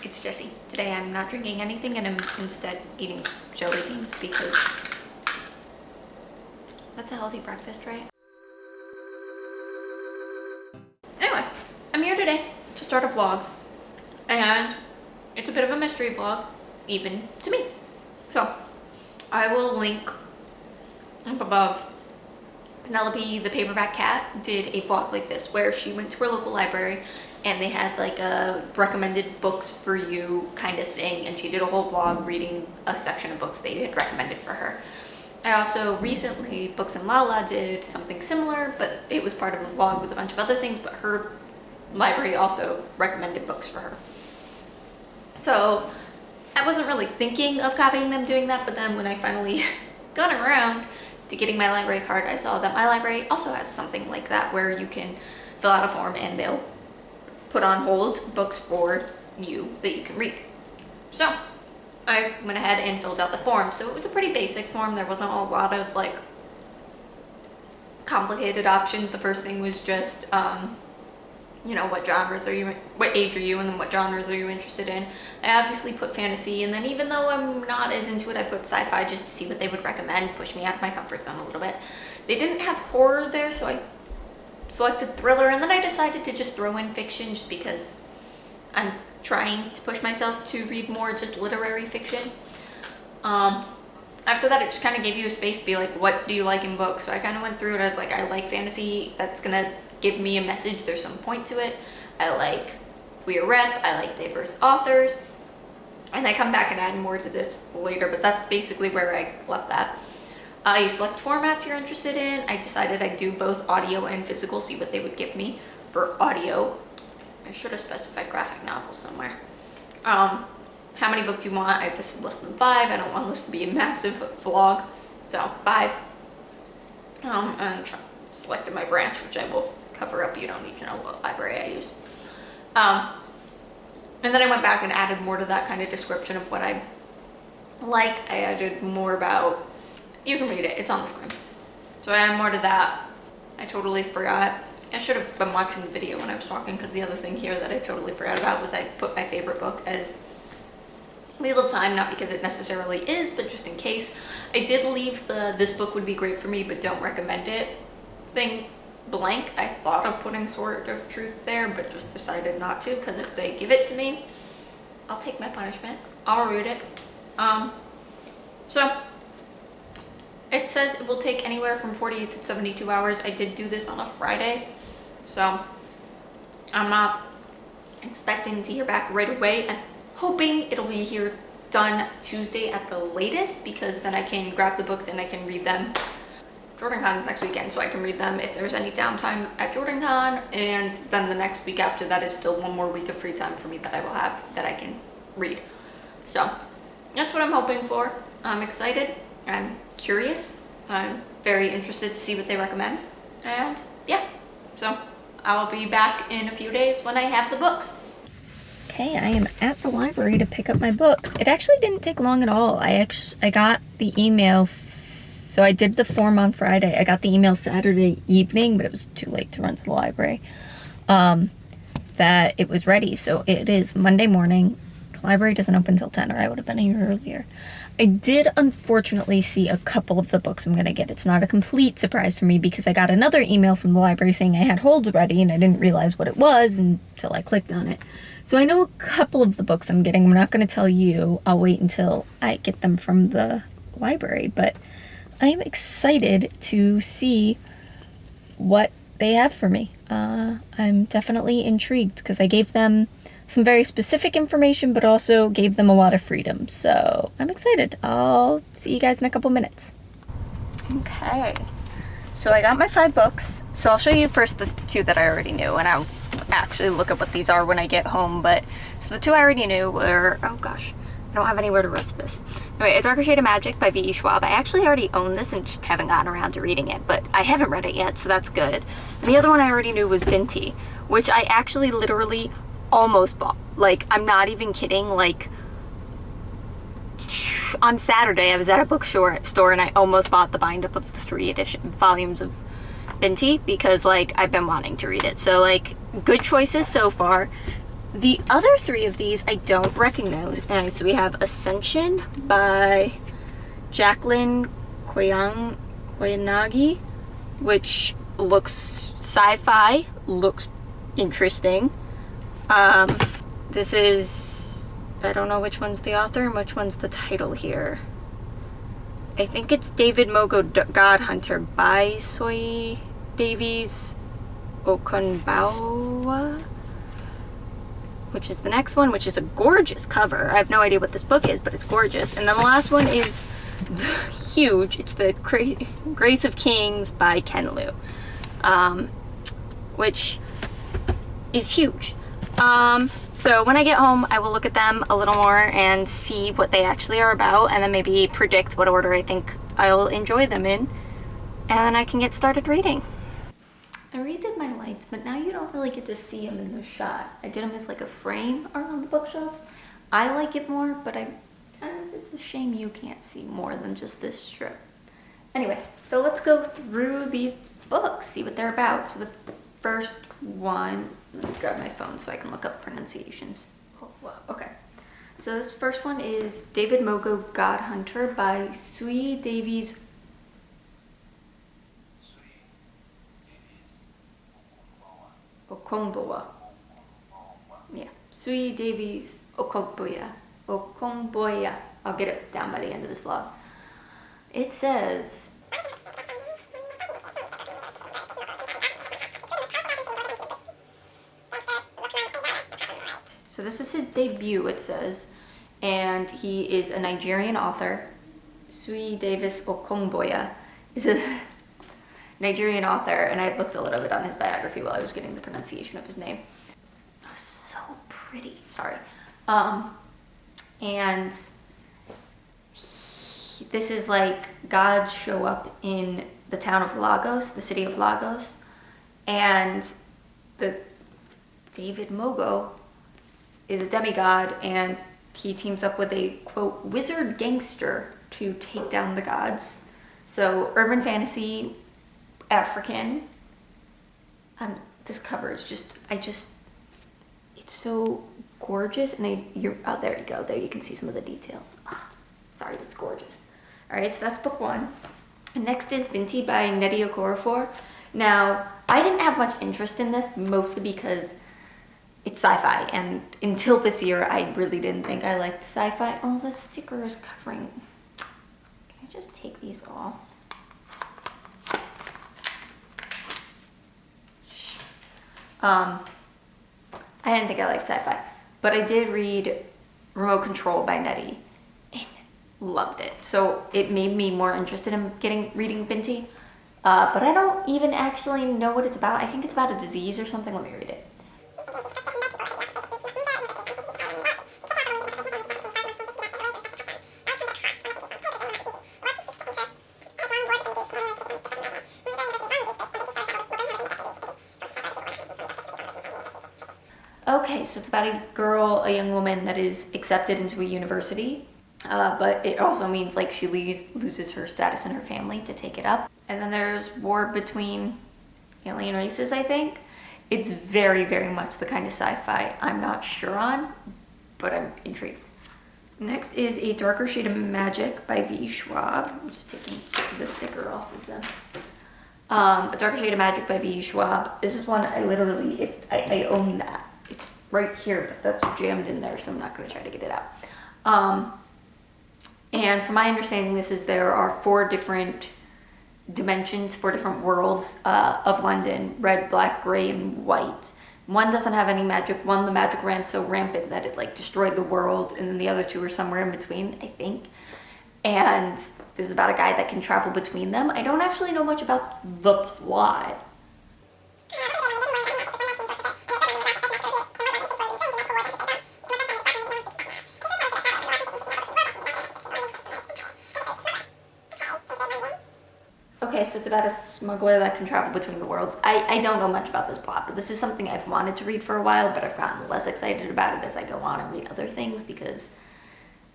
It's Jessie. Today I'm not drinking anything and I'm instead eating jelly beans because that's a healthy breakfast, right? Anyway, I'm here today to start a vlog, and it's a bit of a mystery vlog, even to me. So I will link up above. Penelope, the paperback cat, did a vlog like this where she went to her local library and they had like a recommended books for you kind of thing, and she did a whole vlog reading a section of books they had recommended for her. I also recently, Books and Lala did something similar, but it was part of a vlog with a bunch of other things, but her library also recommended books for her. So I wasn't really thinking of copying them doing that, but then when I finally got around to getting my library card, I saw that my library also has something like that where you can fill out a form and they'll put on hold books for you that you can read. So I went ahead and filled out the form. So it was a pretty basic form. There wasn't a lot of like complicated options. The first thing was just, you know, what genres are you, what age are you, and then what genres are you interested in. I obviously put fantasy, and then even though I'm not as into it, I put sci-fi just to see what they would recommend, push me out of my comfort zone a little bit. They didn't have horror there, so I selected thriller, and then I decided to just throw in fiction just because I'm trying to push myself to read more just literary fiction. After that, it just kind of gave you a space to be like, what do you like in books? So I kind of went through it. I was like, I like fantasy. That's gonna give me a message. There's some point to it. I like queer rep. I like diverse authors. And I come back and add more to this later, but that's basically where I left that. You select formats you're interested in. I decided I'd do both audio and physical, see what they would give me for audio. I should have specified graphic novels somewhere. How many books you want? I just less than 5. I don't want this to be a massive vlog, so 5. And selected my branch, which I will cover up. You don't need to know what library I use. And then I went back and added more to that kind of description of what I like. I added more about, you can read it, it's on the screen. So I added more to that. I totally forgot. I should have been watching the video when I was talking, because the other thing here that I totally forgot about was I put my favorite book as Wheel of Time, not because it necessarily is, but just in case. I did leave the this book would be great for me, but don't recommend it thing blank. I thought of putting Sword of Truth there, but just decided not to, because if they give it to me, I'll take my punishment. I'll read it. So it says it will take anywhere from 48 to 72 hours. I did do this on a Friday, so I'm not expecting to hear back right away. I'm hoping it'll be here done Tuesday at the latest, because then I can grab the books and I can read them. JordanCon is next weekend, so I can read them if there's any downtime at JordanCon, and then the next week after that is still one more week of free time for me that I will have that I can read. So that's what I'm hoping for. I'm excited. I'm curious. I'm very interested to see what they recommend. And yeah, so I'll be back in a few days when I have the books. Okay, I am at the library to pick up my books. It actually didn't take long at all. I got the emails, so I did the form on Friday. I got the email Saturday evening, but it was too late to run to the library, that it was ready. So it is Monday morning. The library doesn't open until 10, or I would have been here earlier. I did unfortunately see a couple of the books I'm going to get. It's not a complete surprise for me, because I got another email from the library saying I had holds ready, and I didn't realize what it was until I clicked on it. So I know a couple of the books I'm getting. I'm not going to tell you. I'll wait until I get them from the library, but I am excited to see what they have for me. I'm definitely intrigued, because I gave them some very specific information, but also gave them a lot of freedom. So I'm excited. I'll see you guys in a couple minutes. Okay, so I got my 5 books. So I'll show you first the 2 that I already knew, and I'll actually look at what these are when I get home. But so the 2 I already knew were, oh gosh, I don't have anywhere to rest this. Anyway, A Darker Shade of Magic by V.E. Schwab. I actually already own this and just haven't gotten around to reading it, but I haven't read it yet, so that's good. And the other one I already knew was Binti, which I actually literally almost bought. Like, I'm not even kidding. Like, on Saturday I was at a bookstore and I almost bought the bind-up of the 3 volumes of Binti, because like I've been wanting to read it. So like, good choices so far. The other three of these I don't recognize. So we have Ascension by Jacqueline Koyanagi, which looks sci-fi, looks interesting. This is, I don't know which one's the author and which one's the title here. I think it's David Mogo God Hunter by Soy Davies Okonbawa, which is the next one, which is a gorgeous cover. I have no idea what this book is, but it's gorgeous. And then the last one is huge. It's the Grace of Kings by Ken Liu, which is huge. So when I get home, I will look at them a little more and see what they actually are about, and then maybe predict what order I think I'll enjoy them in, and then I can get started reading. I redid my lights, but now you don't really get to see them in the shot. I did them as like a frame around the bookshelves. I like it more, but it's a shame you can't see more than just this strip. Anyway, so let's go through these books, see what they're about. So the first one, let me grab my phone so I can look up pronunciations. Oh, wow. Okay. So this first one is David Mogo God Hunter by Sui Davies Okongboa. Yeah, Sui Davies Okongboya. Okongboya. I'll get it down by the end of this vlog. It says, so this is his debut, it says, and he is a Nigerian author. Sui Davis Okongboya is a Nigerian author, and I looked a little bit on his biography while I was getting the pronunciation of his name. Oh, so pretty. Sorry. And this is like gods show up in the town of Lagos, the city of Lagos, and the David Mogo is a demigod, and he teams up with a, quote, wizard gangster to take down the gods. So urban fantasy, African. This cover is just, it's so gorgeous, and oh, there you go. There you can see some of the details. Oh, sorry, that's gorgeous. All right, so that's book one. And next is Binti by Nnedi Okorafor. Now, I didn't have much interest in this, mostly because it's sci-fi, and until this year, I really didn't think I liked sci-fi. Oh, the sticker is covering. Can I just take these off? I didn't think I liked sci-fi, but I did read Remote Control by Nnedi and loved it. So it made me more interested in reading Binti, but I don't even actually know what it's about. I think it's about a disease or something. Let me read it. Okay, so it's about a young woman that is accepted into a university, but it also means like she loses her status in her family to take it up. And then there's war between alien races, I think. It's very, very much the kind of sci-fi I'm not sure on, but I'm intrigued. Next is A Darker Shade of Magic by V. Schwab. I'm just taking the sticker off of them. A Darker Shade of Magic by V. Schwab. This is one I literally, I own that. It's right here, but that's jammed in there, so I'm not going to try to get it out. And from my understanding, there are 4 different dimensions, 4 different worlds of London: red, black, gray, and white. One doesn't have any magic. One, the magic ran so rampant that it like destroyed the world, and then the other 2 are somewhere in between, I think. And this is about a guy that can travel between them. I don't actually know much about the plot. Okay, so it's about a smuggler that can travel between the worlds. I don't know much about this plot, but this is something I've wanted to read for a while, but I've gotten less excited about it as I go on and read other things, because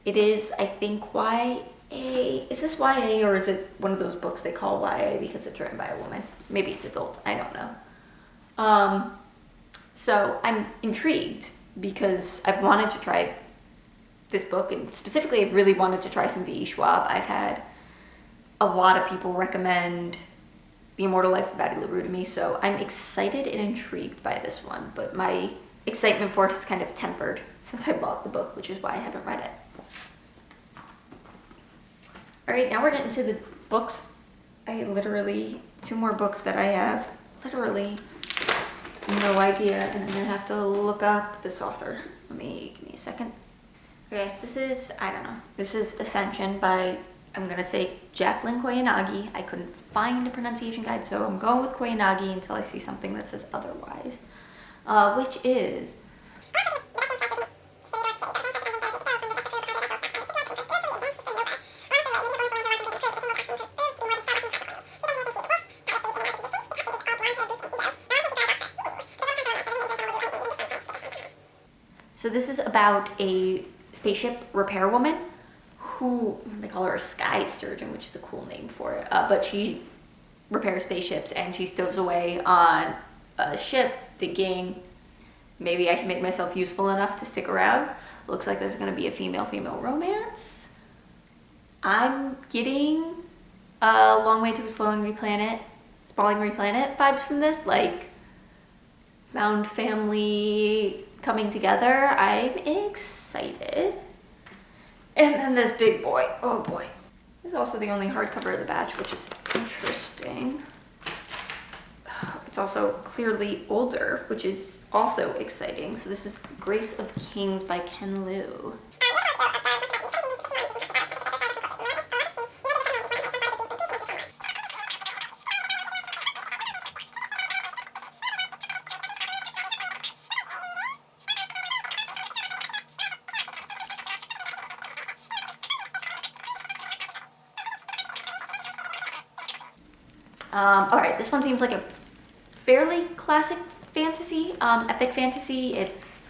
it is, I think, YA. Is this YA, or is it one of those books they call YA because it's written by a woman? Maybe it's adult, I don't know. So I'm intrigued, because I've wanted to try this book, and specifically I've really wanted to try some V.E. Schwab. I've had a lot of people recommend The Immortal Life of Addie LaRue to me, so I'm excited and intrigued by this one, but my excitement for it is kind of tempered since I bought the book, which is why I haven't read it. Alright, now we're getting to the books. Two more books that I have literally no idea, and I'm gonna have to look up this author. Give me a second. Okay, this is Ascension by, I'm gonna say, Jacqueline Koyanagi. I couldn't find a pronunciation guide, so I'm going with Koyanagi until I see something that says otherwise. Which is... So this is about a spaceship repair woman who, they call her a sky surgeon, which is a cool name for it, but she repairs spaceships, and she stows away on a ship thinking, maybe I can make myself useful enough to stick around. Looks like there's going to be a female-female romance. I'm getting a Long Way to a Sprawling Replanet vibes from this, like found family coming together. I'm excited. And then this big boy, oh boy. This is also the only hardcover of the batch, which is interesting. It's also clearly older, which is also exciting. So this is Grace of Kings by Ken Liu. All right, this one seems like a fairly classic fantasy, epic fantasy. It's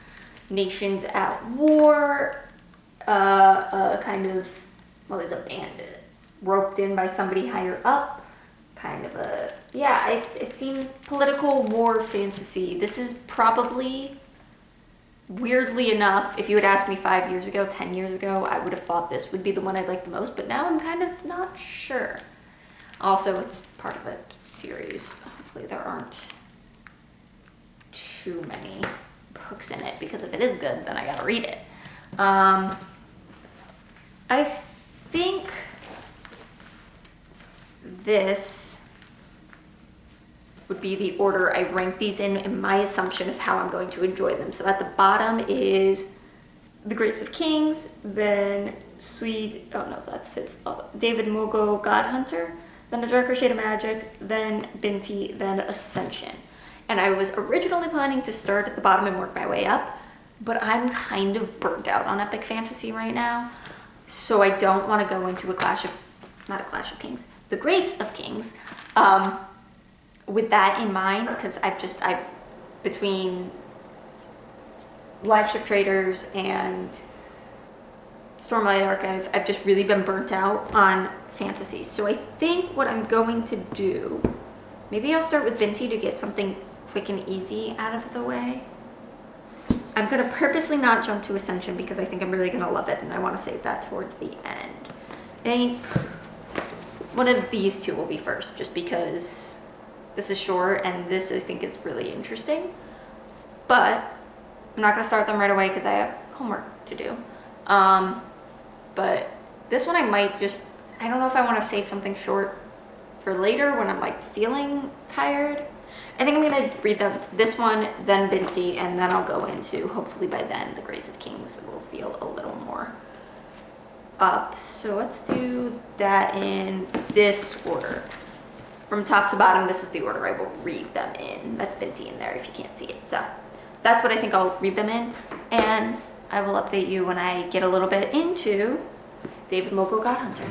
nations at war, kind of, well, there's a bandit roped in by somebody higher up, kind of a, yeah, it seems political war fantasy. This is probably, weirdly enough, if you had asked me 5 years ago, 10 years ago, I would have thought this would be the one I liked the most, but now I'm kind of not sure. Also, it's part of a series. Hopefully there aren't too many books in it, because if it is good, then I gotta read it. I think this would be the order I rank these in my assumption of how I'm going to enjoy them. So at the bottom is The Grace of Kings, then David Mogo God Hunter, then A Darker Shade of Magic, then Binti, then Ascension. And I was originally planning to start at the bottom and work my way up, but I'm kind of burnt out on epic fantasy right now. So I don't want to go into The Grace of Kings, with that in mind, because between Live Ship Traders and Stormlight Archive, I've just really been burnt out on fantasy. So I think what I'm going to do, maybe I'll start with Binti to get something quick and easy out of the way. I'm going to purposely not jump to Ascension because I think I'm really going to love it, and I want to save that towards the end. I think one of these two will be first, just because this is short and this I think is really interesting. But I'm not going to start them right away because I have homework to do. But this one I might just, I don't know if I want to save something short for later when I'm like feeling tired. I think I'm going to read this one, then Binti, and then I'll go into, hopefully by then, The Grace of Kings will feel a little more up. So let's do that in this order. From top to bottom, this is the order I will read them in. That's Binti in there if you can't see it. So that's what I think I'll read them in, and I will update you when I get a little bit into David Mogo God Hunter.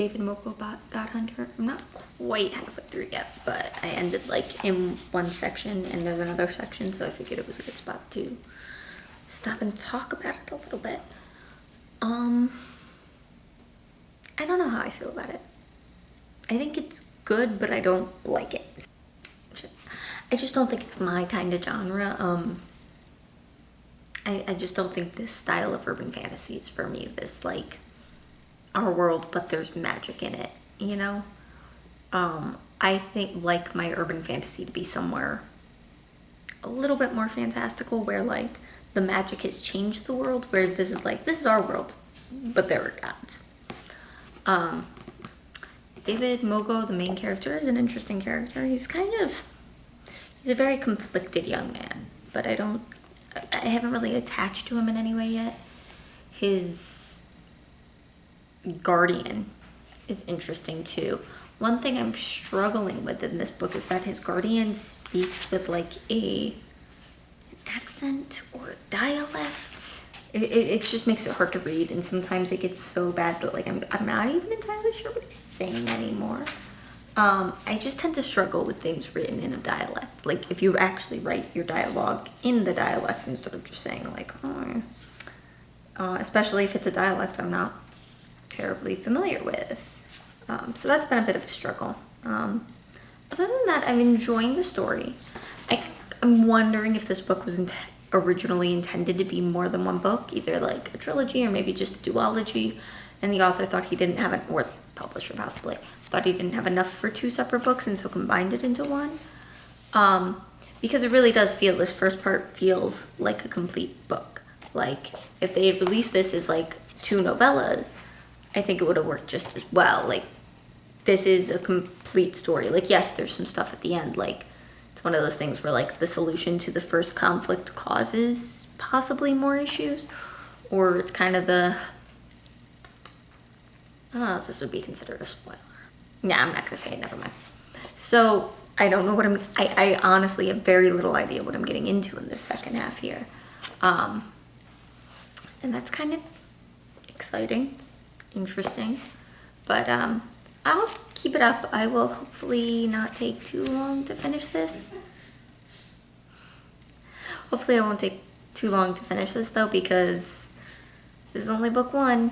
David Moko God Hunter. I'm not quite halfway through yet, but I ended like in one section and there's another section, so I figured it was a good spot to stop and talk about it a little bit. I don't know how I feel about it. I think it's good, but I don't like it. I just don't think it's my kind of genre. I just don't think this style of urban fantasy is for me. This like our world, but there's magic in it, you know? I think like my urban fantasy to be somewhere a little bit more fantastical where like the magic has changed the world, whereas this is like, this is our world, but there are gods. David Mogo, the main character, is an interesting character. He's a very conflicted young man, but I haven't really attached to him in any way yet. His guardian is interesting too. One thing I'm struggling with in this book is that his guardian speaks with like an accent or a dialect. It just makes it hard to read, and sometimes it gets so bad that like I'm not even entirely sure what he's saying anymore. I just tend to struggle with things written in a dialect. Like if you actually write your dialogue in the dialect instead of just saying like, especially if it's a dialect I'm not terribly familiar with. So that's been a bit of a struggle. Other than that, I'm enjoying the story. I'm wondering if this book was originally intended to be more than one book, either like a trilogy or maybe just a duology, and the author thought he didn't have it, or the publisher possibly, thought he didn't have enough for 2 separate books and so combined it into one. Because it really does feel, this first part feels like a complete book. Like if they had released this as like 2 novellas, I think it would have worked just as well. Like this is a complete story. Like yes, there's some stuff at the end, like it's one of those things where like the solution to the first conflict causes possibly more issues, or it's kind of the, I don't know if this would be considered a spoiler. Nah, I'm not gonna say it, never mind. So I don't know what I honestly have very little idea what I'm getting into in this second half here. And that's kind of exciting, interesting, but I'll keep it up. I will hopefully not take too long to finish this. Hopefully I won't take too long to finish this though, because this is only book 1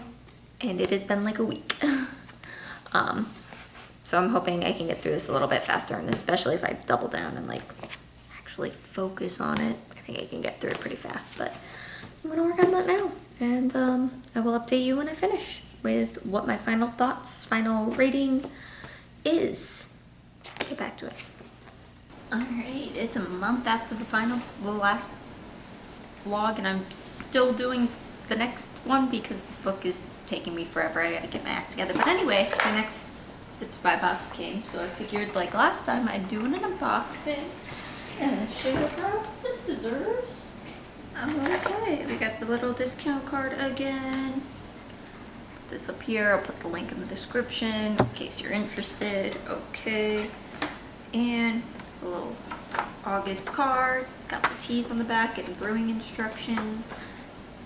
and it has been like a week. So I'm hoping I can get through this a little bit faster, and especially if I double down and like actually focus on it, I think I can get through it pretty fast. But I'm gonna work on that now, and I will update you when I finish with what my final thoughts, final rating is. Get back to it. Alright, it's a month after the last vlog, and I'm still doing the next one because this book is taking me forever. I gotta get my act together. But anyway, my next Sips by box came, so I figured like last time I'd do an unboxing and show you how the scissors. Okay, we got the little discount card again. Put this up here, I'll put the link in the description in case you're interested. Okay, and the little August card. It's got the teas on the back and brewing instructions.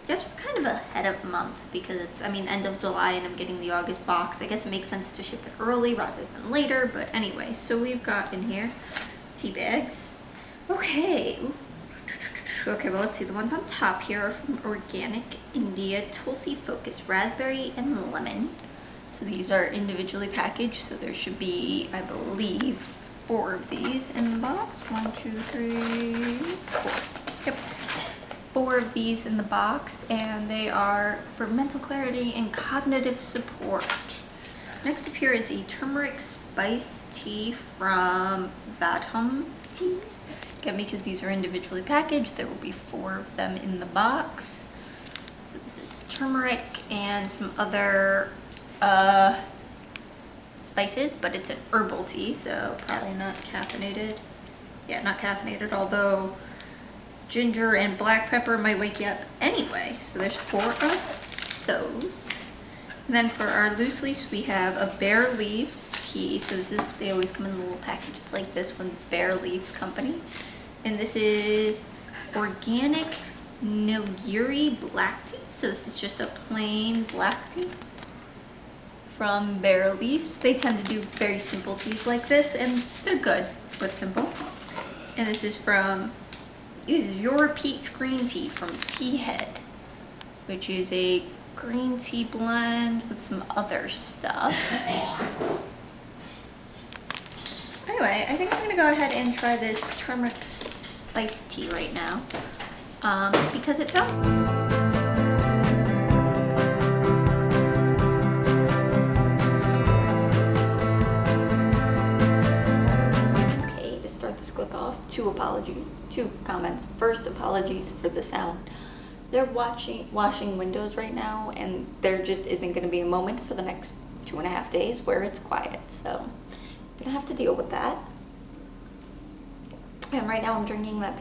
I guess we're kind of ahead of month because it's, end of July and I'm getting the August box. I guess it makes sense to ship it early rather than later, but anyway, so we've got in here tea bags. Okay. Okay, well, let's see. The ones on top here are from Organic India, Tulsi Focus, Raspberry and Lemon. So these are individually packaged, so there should be, I believe, 4 of these in the box. 1, 2, 3, 4. Yep. 4 of these in the box, and they are for mental clarity and cognitive support. Next up here is a turmeric spice tea from Vadham Teas. Again, because these are individually packaged, there will be 4 of them in the box. So this is turmeric and some other spices, but it's an herbal tea, so probably not caffeinated. Yeah, not caffeinated, although ginger and black pepper might wake you up anyway. So there's 4 of those. And then for our loose leaves, we have a Bare Leaves tea. So this is, they always come in little packages like this one, Bare Leaves Company. And this is Organic Nilgiri Black Tea. So this is just a plain black tea. from Bare Leaves. They tend to do very simple teas like this, and they're good, but simple. And this is Your Peach Green Tea from Tea Head, which is a green tea blend with some other stuff. Anyway, I think I'm gonna go ahead and try this turmeric spice tea right now, because it sounds... Okay, to start this clip off, two comments. First, apologies for the sound. They're washing windows right now, and there just isn't going to be a moment for the next 2.5 days where it's quiet, so I'm gonna have to deal with that. And right now I'm drinking that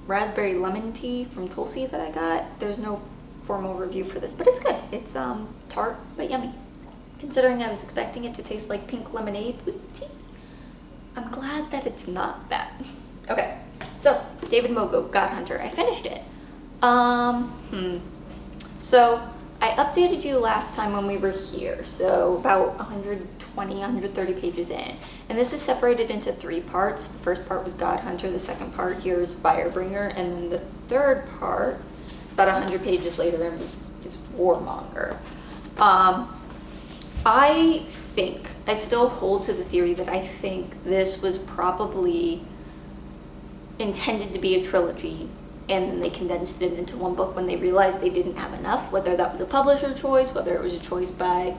raspberry lemon tea from Tulsi that I got. There's no formal review for this, but it's good. It's tart but yummy. Considering I was expecting it to taste like pink lemonade with tea, I'm glad that it's not that. Okay, so David Mogo, God Hunter. I finished it. So I updated you last time when we were here, so about 120, 130 pages in. And this is separated into 3 parts. The first part was God Hunter, the second part here is Firebringer, and then the third part, it's about 100 pages later, and is Warmonger. I still hold to the theory that I think this was probably intended to be a trilogy, and then they condensed it into one book when they realized they didn't have enough, whether that was a publisher choice, whether it was a choice by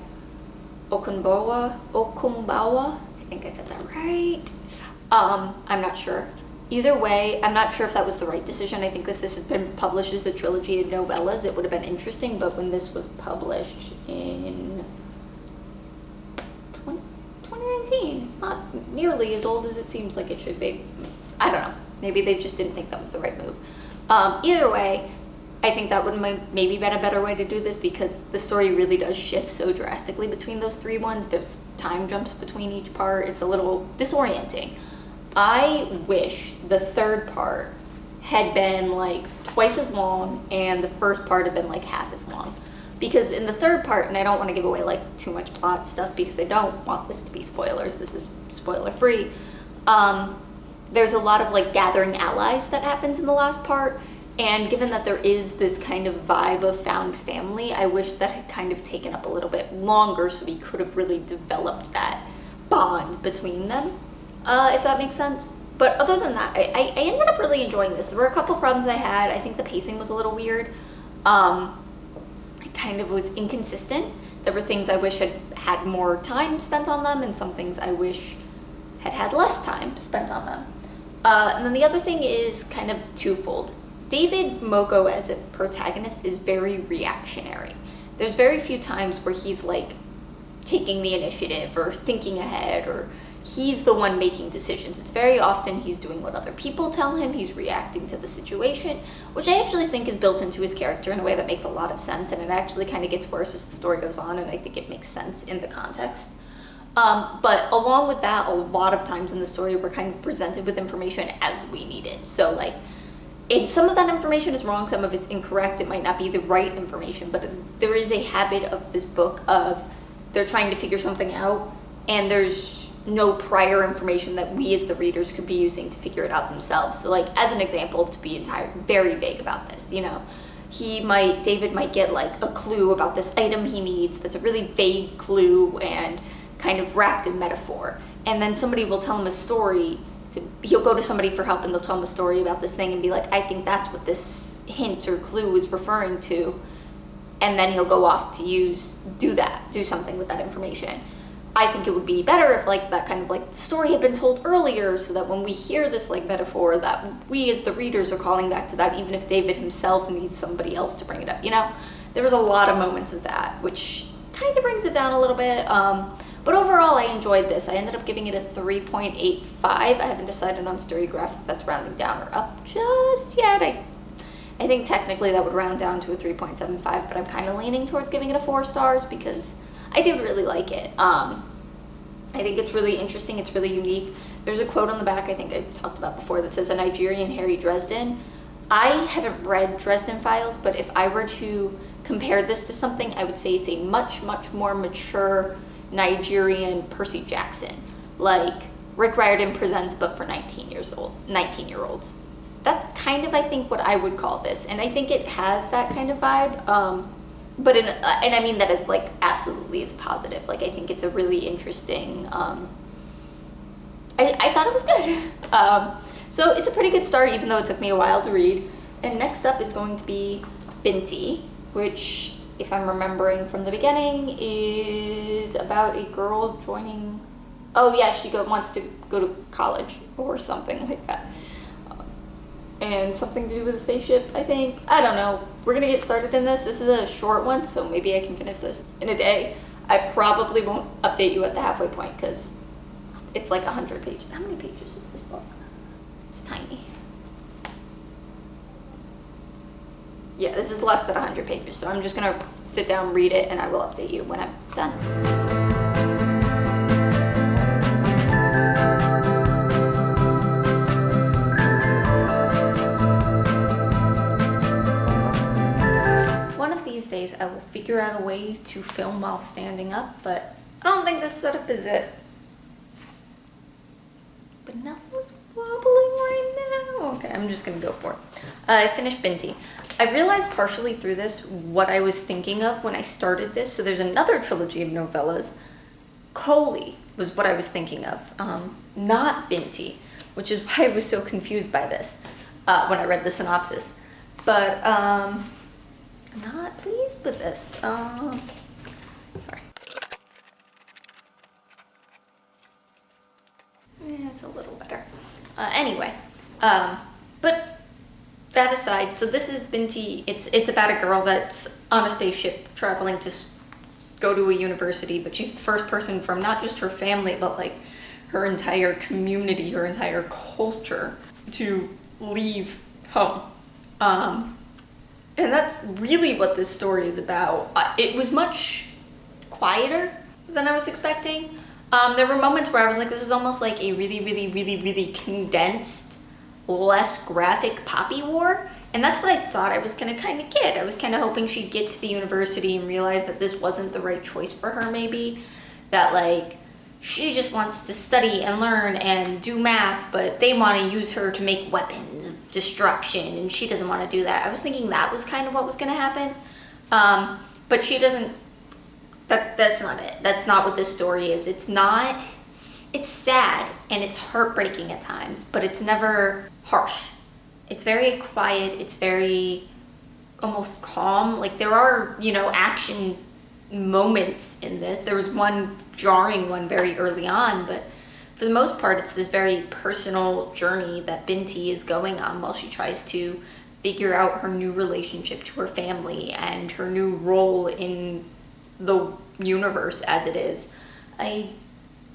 Okunbawa, I think I said that right. I'm not sure. Either way, I'm not sure if that was the right decision. I think if this had been published as a trilogy of novellas, it would have been interesting, but when this was published in 2019, it's not nearly as old as it seems like it should be. I don't know. Maybe they just didn't think that was the right move. Either way, I think that would maybe been a better way to do this, because the story really does shift so drastically between those 3 ones. There's time jumps between each part. It's a little disorienting. I wish the third part had been like twice as long and the first part had been like half as long. Because in the third part, and I don't want to give away like too much plot stuff because I don't want this to be spoilers, this is spoiler free, there's a lot of like gathering allies that happens in the last part, and given that there is this kind of vibe of found family, I wish that had kind of taken up a little bit longer so we could have really developed that bond between them, if that makes sense. But other than that, I ended up really enjoying this. There were a couple problems I had. I think the pacing was a little weird. It kind of was inconsistent. There were things I wish had had more time spent on them, and some things I wish had had less time spent on them. And then the other thing is kind of twofold. David Mogo as a protagonist is very reactionary. There's very few times where he's like taking the initiative or thinking ahead, or he's the one making decisions. It's very often he's doing what other people tell him, he's reacting to the situation, which I actually think is built into his character in a way that makes a lot of sense, and it actually kind of gets worse as the story goes on, and I think it makes sense in the context. But along with that, a lot of times in the story we're kind of presented with information as we need it. So like, some of that information is wrong, some of it's incorrect, it might not be the right information, but there is a habit of this book of they're trying to figure something out, and there's no prior information that we as the readers could be using to figure it out themselves. So like, as an example, to be very vague about this, you know, David might get like a clue about this item he needs that's a really vague clue and kind of wrapped in metaphor, and then somebody will tell him a story. He'll go to somebody for help and they'll tell him a story about this thing and be like, I think that's what this hint or clue is referring to, and then he'll go off to do something with that information. I think it would be better if like that kind of like story had been told earlier, so that when we hear this like metaphor, that we as the readers are calling back to that, even if David himself needs somebody else to bring it up, you know? There was a lot of moments of that, which kind of brings it down a little bit. But overall, I enjoyed this. I ended up giving it a 3.85. I haven't decided on Storygraph if that's rounding down or up just yet. I think technically that would round down to a 3.75, but I'm kind of leaning towards giving it a 4 stars because I did really like it. I think it's really interesting. It's really unique. There's a quote on the back I think I've talked about before that says, "A Nigerian Harry Dresden." I haven't read Dresden Files, but if I were to compared this to something, I would say it's a much, much more mature Nigerian Percy Jackson. Like Rick Riordan Presents, but for 19-year-olds. That's kind of, I think, what I would call this. And I think it has that kind of vibe. But and I mean that it's like absolutely is positive. Like I think it's a really interesting, I thought it was good. So it's a pretty good start, even though it took me a while to read. And next up is going to be Binti, which, if I'm remembering from the beginning, is about a girl joining... Oh yeah, she wants to go to college or something like that. And something to do with a spaceship, I think. I don't know. We're gonna get started in this. This is a short one, so maybe I can finish this in a day. I probably won't update you at the halfway point because it's like 100 pages. How many pages is this book? It's tiny. Yeah, this is less than 100 pages, so I'm just gonna sit down, read it, and I will update you when I'm done. I will figure out a way to film while standing up, but I don't think this setup is it. But nothing's wobbling right now. Okay, I'm just gonna go for it. I finished Binti. I realized partially through this what I was thinking of when I started this. So there's another trilogy of novellas. Coley was what I was thinking of, not Binti, which is why I was so confused by this when I read the synopsis. But not pleased with this. Sorry. Yeah, it's a little better. Anyway, but that aside, so this is Binti. It's about a girl that's on a spaceship traveling to go to a university, but she's the first person from not just her family, but like her entire community, her entire culture to leave home. And that's really what this story is about. It was much quieter than I was expecting. There were moments where I was like, this is almost like a really, really, really, really condensed, less graphic Poppy War. And that's what I thought I was gonna kind of get. I was kind of hoping she'd get to the university and realize that this wasn't the right choice for her, maybe. That like, she just wants to study and learn and do math, but they want to use her to make weapons of destruction, and she doesn't want to do that. I was thinking that was kind of what was going to happen, but she doesn't. That's not it. That's not what this story is. It's not. It's sad and it's heartbreaking at times, but it's never harsh. It's very quiet. It's very almost calm. Like there are, action moments in this. There was one jarring one very early on, but for the most part it's this very personal journey that Binti is going on while she tries to figure out her new relationship to her family and her new role in the universe as it is. I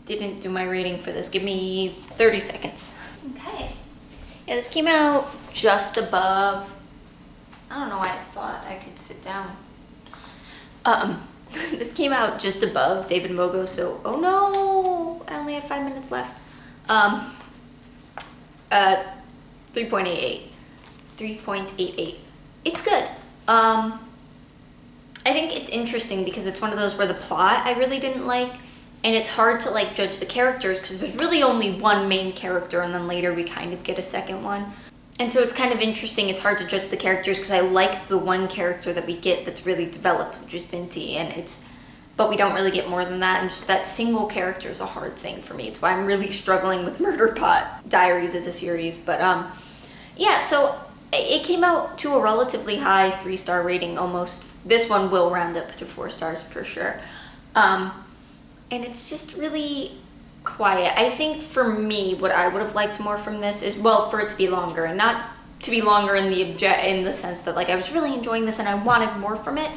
didn't do my rating for this. Give me 30 seconds. Okay. Yeah, this came out just above, I don't know why I thought I could sit down. This came out just above David Mogo, so, oh no, I only have 5 minutes left. 3.88. 3.88. It's good. I think it's interesting because it's one of those where the plot I really didn't like, and it's hard to like judge the characters because there's really only one main character, and then later we kind of get a second one. And so it's kind of interesting. It's hard to judge the characters because I like the one character that we get that's really developed, which is Binti, but we don't really get more than that. And just that single character is a hard thing for me. It's why I'm really struggling with Murder Pot Diaries as a series. But yeah, so it came out to a relatively high 3-star rating almost. This one will round up to 4 stars for sure. And it's just really quiet. I think for me, what I would have liked more from this is, well, for it to be longer, and not to be longer in the sense that like I was really enjoying this and I wanted more from it.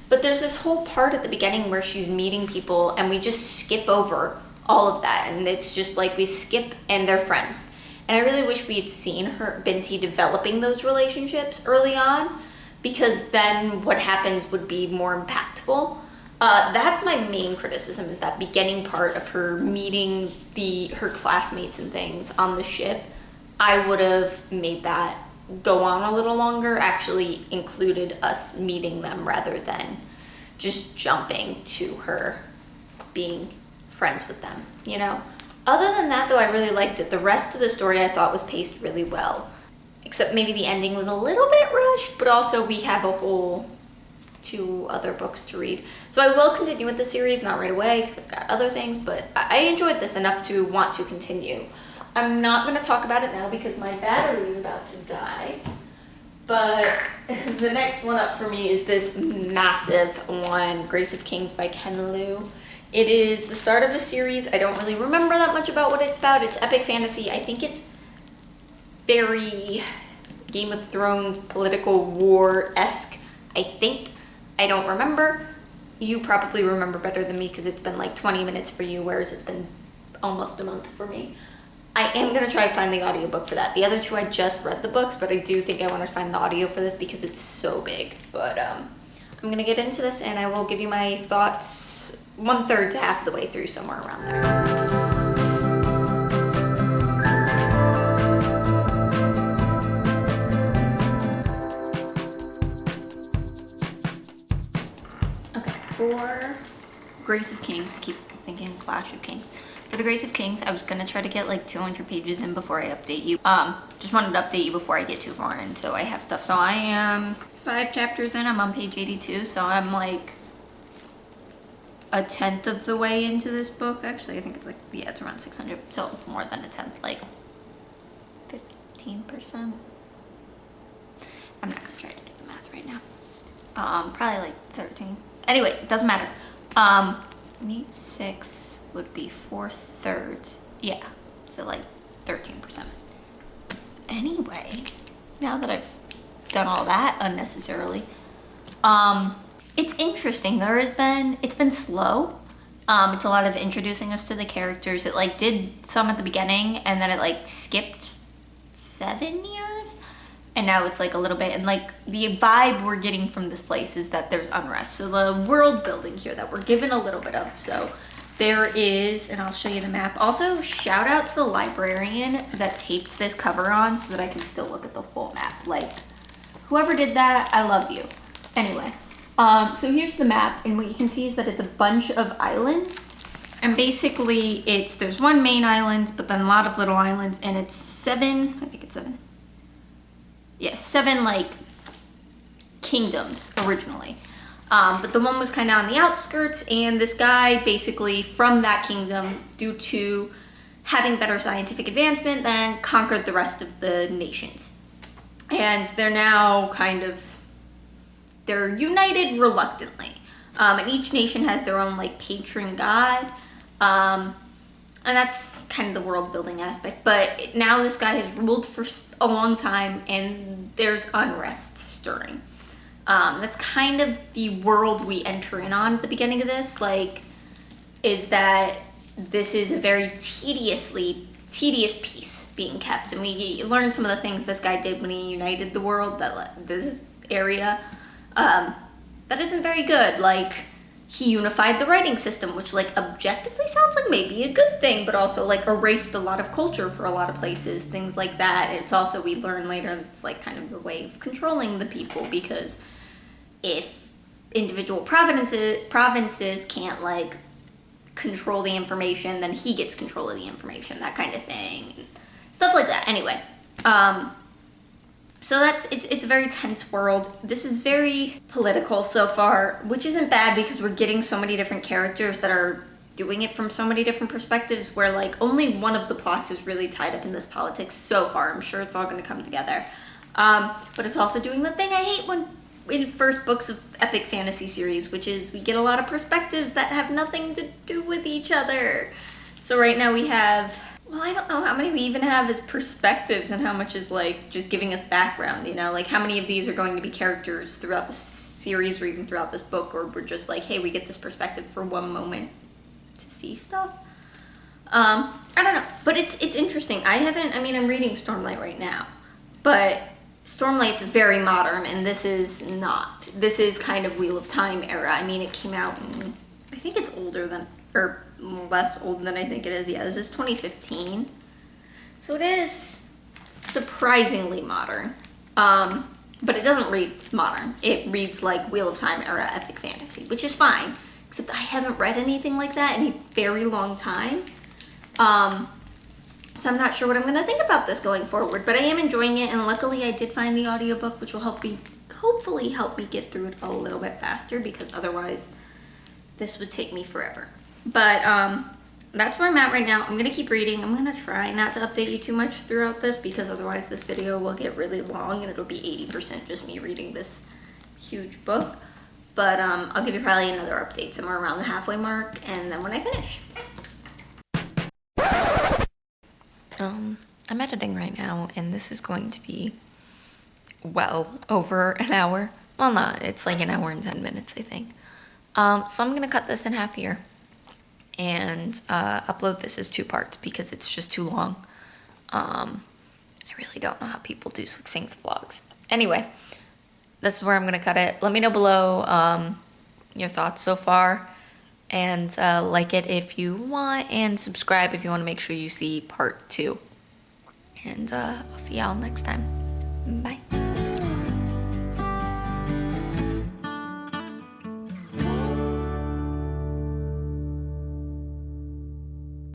But there's this whole part at the beginning where she's meeting people and we just skip over all of that, and it's just like we skip and they're friends. And I really wish we had seen Binti developing those relationships early on, because then what happens would be more impactful. That's my main criticism, is that beginning part of her meeting her classmates and things on the ship. I would have made that go on a little longer actually included us meeting them rather than just jumping to her being friends with them, you know? Other than that, though, I really liked it. The rest of the story I thought was paced really well. Except maybe the ending was a little bit rushed, but also we have a whole 2 other books to read. So I will continue with the series, not right away, because I've got other things, but I enjoyed this enough to want to continue. I'm not going to talk about it now because my battery is about to die. But the next one up for me is this massive one, Grace of Kings by Ken Liu. It is the start of a series. I don't really remember that much about what it's about. It's epic fantasy. I think it's very Game of Thrones, political war-esque, I think. I don't remember. You probably remember better than me because it's been like 20 minutes for you, whereas it's been almost a month for me. I am going to try to find the audiobook for that. The other 2, I just read the books, but I do think I want to find the audio for this because it's so big. But I'm going to get into this and I will give you my thoughts 1/3 to half of the way through, somewhere around there. Okay, for Grace of Kings, I keep thinking Clash of Kings. For the Grace of Kings, I was gonna try to get like 200 pages in before I update you. Just wanted to update you before I get too far in, so I have stuff. So I am 5 chapters in, I'm on page 82, so I'm like 1/10 of the way into this book. Actually, I think it's like, yeah, it's around 600, so it's more than 1/10, like 15%. I'm not gonna try to do the math right now. Probably like 13. Anyway, it doesn't matter. 8/6 would be 4/3. Yeah, so like 13%. Anyway, now that I've done all that unnecessarily, it's interesting. It's been slow. It's a lot of introducing us to the characters. It like did some at the beginning and then it like skipped 7 years. And now it's like a little bit, and like the vibe we're getting from this place is that there's unrest. So the world building here that we're given a little bit of. So there is, and I'll show you the map. Also, shout out to the librarian that taped this cover on so that I can still look at the full map. Like, whoever did that, I love you. Anyway, so here's the map, and what you can see is that it's a bunch of islands. And basically, there's one main island, but then a lot of little islands, and it's 7, I think it's 7. Yes, 7 like kingdoms originally. But the one was kind of on the outskirts, and this guy basically from that kingdom, due to having better scientific advancement, then conquered the rest of the nations. And they're now they're united reluctantly. And each nation has their own like patron god. And that's kind of the world building aspect. But now this guy has ruled for a long time and there's unrest stirring. That's kind of the world we enter in on at the beginning of this, is that this is a very tedious peace being kept. And we learn some of the things this guy did when he united the world, this area, that isn't very good. He unified the writing system, which objectively sounds like maybe a good thing, but also erased a lot of culture for a lot of places, things like that. It's also, we learn later, it's kind of a way of controlling the people, because if individual provinces can't control the information, then he gets control of the information, that kind of thing, stuff like that. Anyway, so it's a very tense world. This is very political so far, which isn't bad because we're getting so many different characters that are doing it from so many different perspectives, where only one of the plots is really tied up in this politics so far. I'm sure it's all going to come together. But it's also doing the thing I hate when in first books of epic fantasy series, which is we get a lot of perspectives that have nothing to do with each other. So right now we have, I don't know how many we even have as perspectives and how much is just giving us background, how many of these are going to be characters throughout the series or even throughout this book, or we're just hey, we get this perspective for one moment to see stuff. I don't know, but it's interesting. I'm reading Stormlight right now, but Stormlight's very modern and this is not. This is kind of Wheel of Time era. It came out in, I think it's older than, or less old than I think it is. Yeah, this is 2015. So it is surprisingly modern. But it doesn't read modern. It reads like Wheel of Time era epic fantasy, which is fine. Except I haven't read anything like that in a very long time. So I'm not sure what I'm going to think about this going forward, but I am enjoying it, and luckily I did find the audiobook, which will hopefully help me get through it a little bit faster, because otherwise this would take me forever. But that's where I'm at right now. I'm going to keep reading. I'm going to try not to update you too much throughout this, because otherwise this video will get really long and it'll be 80% just me reading this huge book. But I'll give you probably another update somewhere around the halfway mark, and then when I finish. I'm editing right now, and this is going to be well over an hour. Well, not, it's like an hour and 10 minutes, I think. So I'm going to cut this in half here and upload this as 2 parts because it's just too long. I really don't know how people do succinct vlogs. Anyway, this is where I'm going to cut it. Let me know below your thoughts so far, and like it if you want, and subscribe if you want to make sure you see part 2. And I'll see y'all next time. Bye.